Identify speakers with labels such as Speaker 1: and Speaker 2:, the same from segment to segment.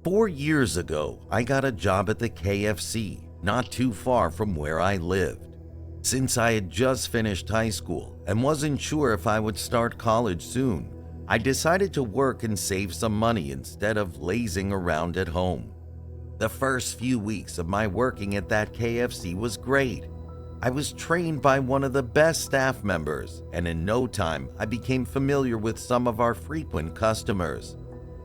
Speaker 1: 4 years ago, I got a job at the KFC, not too far from where I lived. Since I had just finished high school and wasn't sure if I would start college soon, I decided to work and save some money instead of lazing around at home. The first few weeks of my working at that KFC was great. I was trained by one of the best staff members, and in no time I became familiar with some of our frequent customers.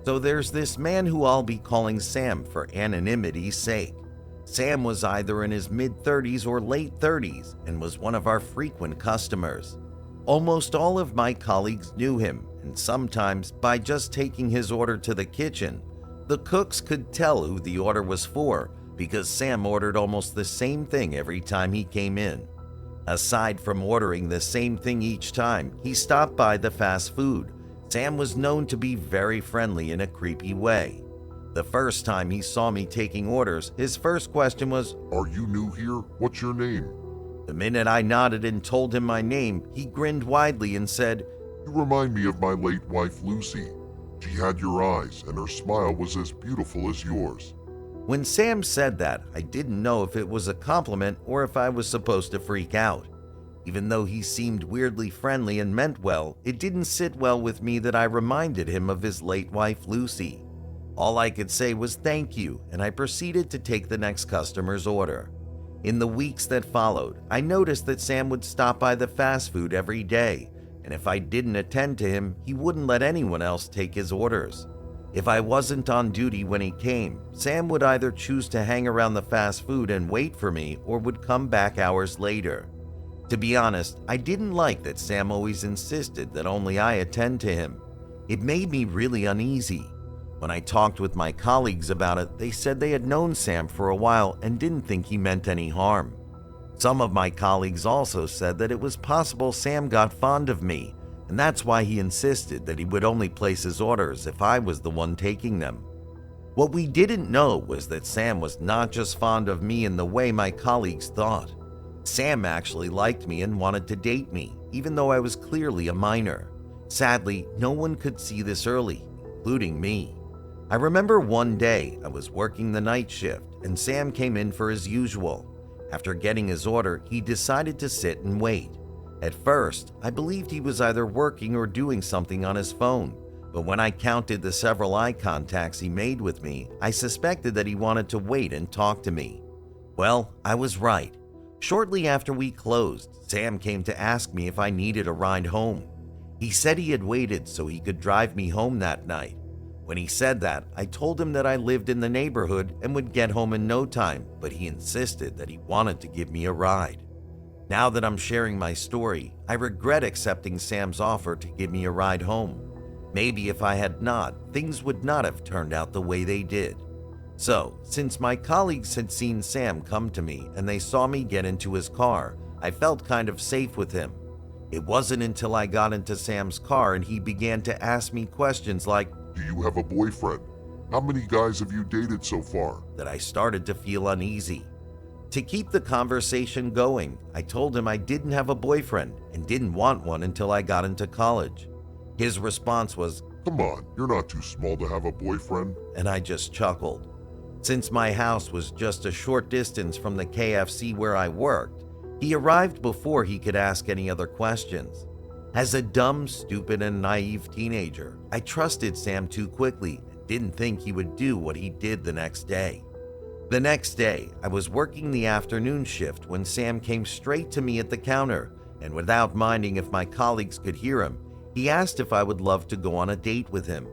Speaker 1: So there's this man who I'll be calling Sam for anonymity's sake. Sam was either in his mid-30s or late 30s and was one of our frequent customers. Almost all of my colleagues knew him, and sometimes by just taking his order to the kitchen, the cooks could tell who the order was for because Sam ordered almost the same thing every time he came in. Aside from ordering the same thing each time he stopped by the fast food, Sam was known to be very friendly in a creepy way. The first time he saw me taking orders, his first question was,
Speaker 2: "Are you new here? What's your name?"
Speaker 1: The minute I nodded and told him my name, he grinned widely and said,
Speaker 2: "You remind me of my late wife, Lucy. She had your eyes, and her smile was as beautiful as yours."
Speaker 1: When Sam said that, I didn't know if it was a compliment or if I was supposed to freak out. Even though he seemed weirdly friendly and meant well, it didn't sit well with me that I reminded him of his late wife, Lucy. All I could say was thank you, and I proceeded to take the next customer's order. In the weeks that followed, I noticed that Sam would stop by the fast food every day, and if I didn't attend to him, he wouldn't let anyone else take his orders. If I wasn't on duty when he came, Sam would either choose to hang around the fast food and wait for me or would come back hours later. To be honest, I didn't like that Sam always insisted that only I attend to him. It made me really uneasy. When I talked with my colleagues about it, they said they had known Sam for a while and didn't think he meant any harm. Some of my colleagues also said that it was possible Sam got fond of me, and that's why he insisted that he would only place his orders if I was the one taking them. What we didn't know was that Sam was not just fond of me in the way my colleagues thought. Sam actually liked me and wanted to date me, even though I was clearly a minor. Sadly, no one could see this early, including me. I remember one day I was working the night shift and Sam came in for his usual. After getting his order, he decided to sit and wait. At first, I believed he was either working or doing something on his phone, but when I counted the several eye contacts he made with me, I suspected that he wanted to wait and talk to me. Well, I was right. Shortly after we closed, Sam came to ask me if I needed a ride home. He said he had waited so he could drive me home that night. When he said that, I told him that I lived in the neighborhood and would get home in no time, but he insisted that he wanted to give me a ride. Now that I'm sharing my story, I regret accepting Sam's offer to give me a ride home. Maybe if I had not, things would not have turned out the way they did. So, since my colleagues had seen Sam come to me and they saw me get into his car, I felt kind of safe with him. It wasn't until I got into Sam's car and he began to ask me questions like,
Speaker 2: "Do you have a boyfriend? How many guys have you dated so far?"
Speaker 1: that I started to feel uneasy. To keep the conversation going, I told him I didn't have a boyfriend and didn't want one until I got into college. His response was,
Speaker 2: "Come on, you're not too small to have a boyfriend."
Speaker 1: and I just chuckled. Since my house was just a short distance from the KFC where I worked, he arrived before he could ask any other questions. As a dumb, stupid, and naive teenager, I trusted Sam too quickly and didn't think he would do what he did the next day. The next day, I was working the afternoon shift when Sam came straight to me at the counter, and without minding if my colleagues could hear him, he asked if I would love to go on a date with him.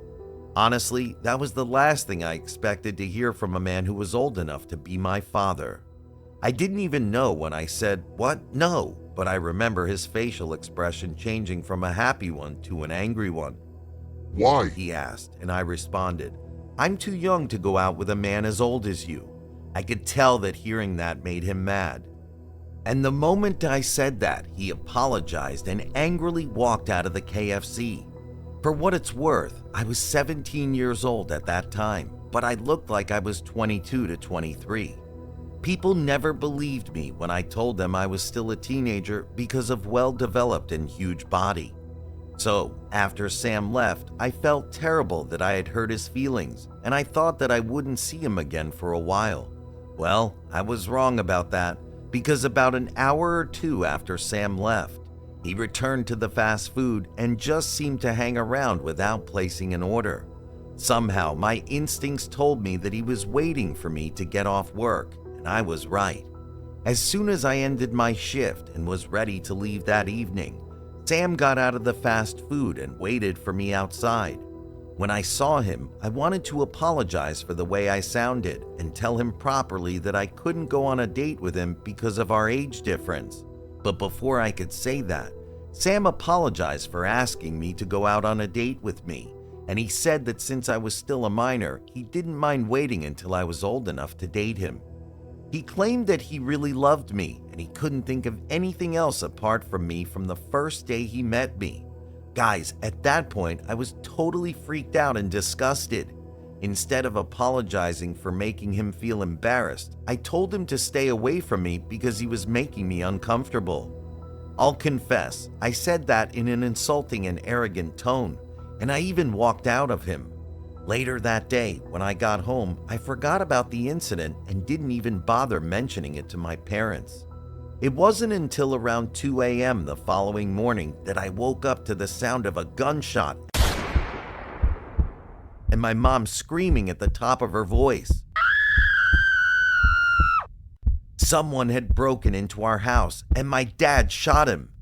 Speaker 1: Honestly, that was the last thing I expected to hear from a man who was old enough to be my father. I didn't even know when I said, "What? No," but I remember his facial expression changing from a happy one to an angry one.
Speaker 2: "Why?"
Speaker 1: He asked, and I responded, "I'm too young to go out with a man as old as you." I could tell that hearing that made him mad. And the moment I said that, he apologized and angrily walked out of the KFC. For what it's worth, I was 17 years old at that time, but I looked like I was 22 to 23. People never believed me when I told them I was still a teenager because of well-developed and huge body. So, after Sam left, I felt terrible that I had hurt his feelings, and I thought that I wouldn't see him again for a while. Well, I was wrong about that, because about an hour or two after Sam left, he returned to the fast food and just seemed to hang around without placing an order. Somehow, my instincts told me that he was waiting for me to get off work, and I was right. As soon as I ended my shift and was ready to leave that evening, Sam got out of the fast food and waited for me outside. When I saw him, I wanted to apologize for the way I sounded and tell him properly that I couldn't go on a date with him because of our age difference. But before I could say that, Sam apologized for asking me to go out on a date with me, and he said that since I was still a minor, he didn't mind waiting until I was old enough to date him. He claimed that he really loved me and he couldn't think of anything else apart from me from the first day he met me. Guys, at that point, I was totally freaked out and disgusted. Instead of apologizing for making him feel embarrassed, I told him to stay away from me because he was making me uncomfortable. I'll confess, I said that in an insulting and arrogant tone, and I even walked out of him. Later that day, when I got home, I forgot about the incident and didn't even bother mentioning it to my parents. It wasn't until around 2 a.m. the following morning that I woke up to the sound of a gunshot and my mom screaming at the top of her voice. Someone had broken into our house and my dad shot him.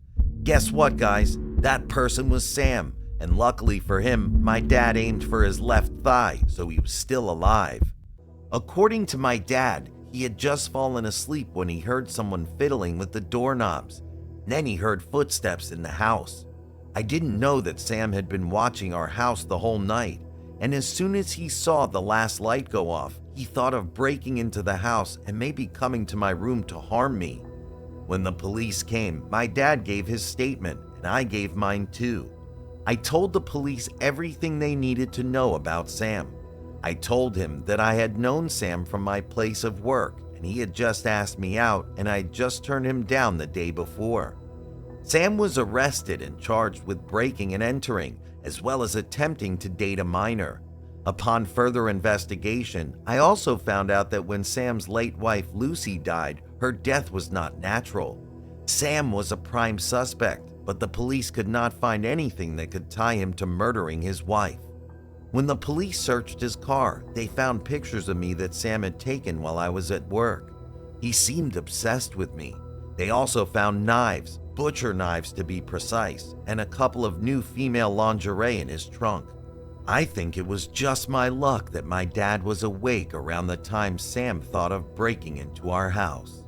Speaker 1: Guess what, guys? That person was Sam, and luckily for him, my dad aimed for his left thigh, so he was still alive. According to my dad, he had just fallen asleep when he heard someone fiddling with the doorknobs. Then he heard footsteps in the house. I didn't know that Sam had been watching our house the whole night, and as soon as he saw the last light go off, he thought of breaking into the house and maybe coming to my room to harm me. When the police came, my dad gave his statement, and I gave mine too. I told the police everything they needed to know about Sam. I told him that I had known Sam from my place of work, and he had just asked me out, and I had just turned him down the day before. Sam was arrested and charged with breaking and entering, as well as attempting to date a minor. Upon further investigation, I also found out that when Sam's late wife Lucy died, her death was not natural. Sam was a prime suspect, but the police could not find anything that could tie him to murdering his wife. When the police searched his car, they found pictures of me that Sam had taken while I was at work. He seemed obsessed with me. They also found knives, butcher knives to be precise, and a couple of new female lingerie in his trunk. I think it was just my luck that my dad was awake around the time Sam thought of breaking into our house.